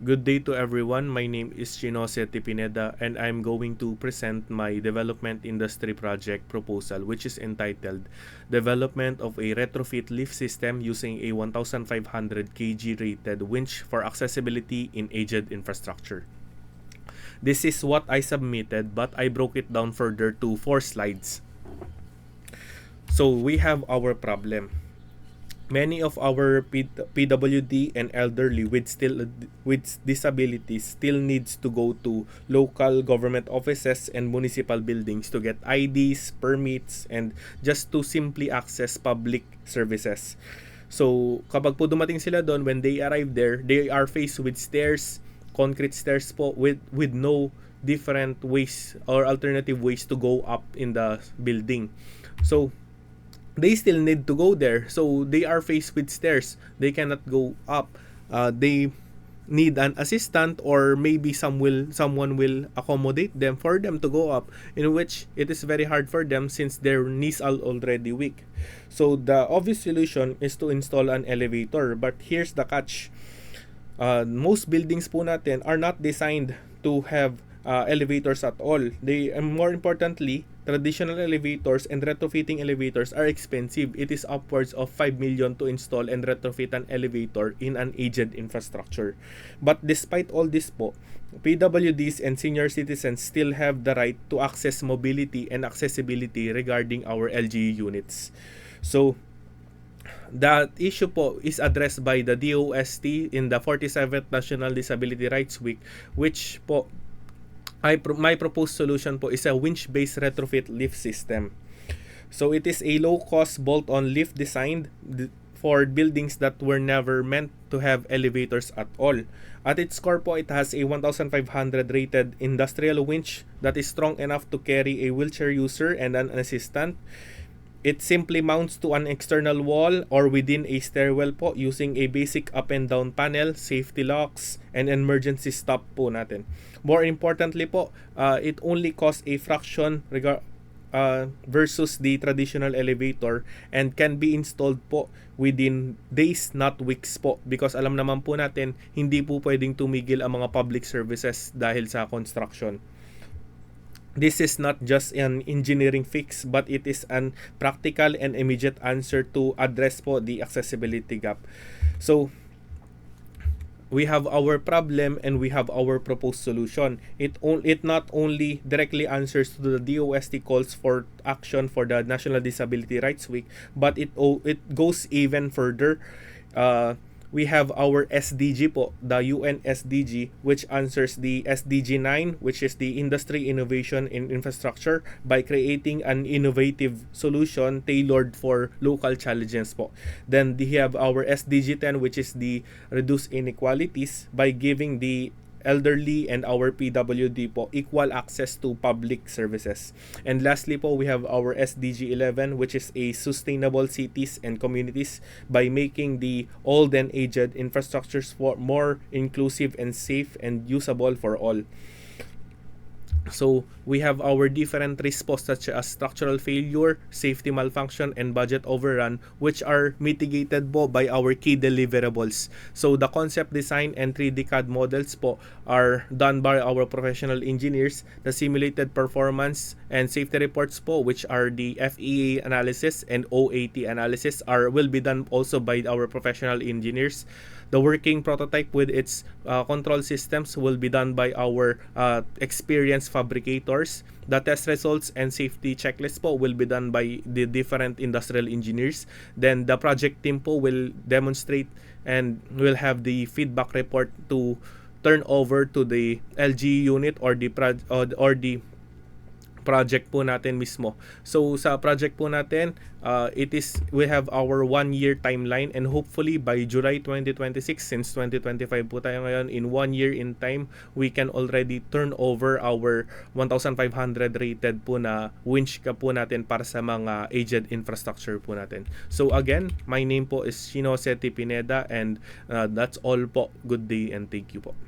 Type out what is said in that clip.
Good day to everyone. My name is Chino Pineda and I'm going to present my development industry project proposal, which is entitled Development of a Retrofit Lift System using a 1,500 kg rated winch for accessibility in aged infrastructure. This is what I submitted, but I broke it down further to 4 slides. So we have our problem. Many of our PWD and elderly with disabilities still needs to go to local government offices and municipal buildings to get IDs, permits, and just to simply access public services. So kapag po dumating sila doon, when they arrive there, they are faced with stairs, concrete stairs po with no different ways or alternative ways to go up in the building. So they still need to go there. So they are faced with stairs. They cannot go up. They need an assistant, or maybe someone will accommodate them for them to go up, in which it is very hard for them since their knees are already weak. So the obvious solution is to install an elevator. But here's the catch. Most buildings po natin are not designed to have elevators at all. They, more importantly, traditional elevators and retrofitting elevators are expensive. It is upwards of 5 million to install and retrofit an elevator in an aged infrastructure. But despite all this po, PWDs and senior citizens still have the right to access mobility and accessibility regarding our LGU units. So that issue po is addressed by the DOST in the 47th National Disability Rights Week, which po my proposed solution po is a winch-based retrofit lift system. So it is a low-cost bolt-on lift designed for buildings that were never meant to have elevators at all. At its core po, it has a 1,500 rated industrial winch that is strong enough to carry a wheelchair user and an assistant. It simply mounts to an external wall or within a stairwell po using a basic up and down panel, safety locks, and emergency stop po natin. More importantly po, it only costs a fraction versus the traditional elevator and can be installed po within days, not weeks po, because alam naman po natin, hindi po pwedeng tumigil ang mga public services dahil sa construction. This is not just an engineering fix, but it is an practical and immediate answer to address po the accessibility gap. So we have our problem and we have our proposed solution. It not only directly answers to the DOST calls for action for the National Disability Rights Week, but it goes even further. We have our SDG po, the UN SDG, which answers the SDG 9, which is the industry innovation in infrastructure, by creating an innovative solution tailored for local challenges po. Then we have our SDG 10, which is the reduce inequalities by giving the elderly and our PWD po equal access to public services. And lastly po, we have our SDG 11, which is a sustainable cities and communities by making the old and aged infrastructures more inclusive and safe and usable for all. So we have our different risks such as structural failure, safety malfunction, and budget overrun, which are mitigated po by our key deliverables. So the concept design and 3D CAD models po are done by our professional engineers. The simulated performance and safety reports po, which are the FEA analysis and OAT analysis, will be done also by our professional engineers. The working prototype with its control systems will be done by our experienced fabricators. The test results and safety checklist po will be done by the different industrial engineers. Then the project team po will demonstrate and will have the feedback report to turn over to the LG unit or the project po natin mismo. So sa project po natin, we have our 1-year timeline, and hopefully by July 2026, since 2025 po tayo ngayon, in 1 year in time, we can already turn over our 1,500 rated po na winch ka po natin para sa mga aged infrastructure po natin. So again, my name po is Chino Pineda, and that's all po. Good day and thank you po.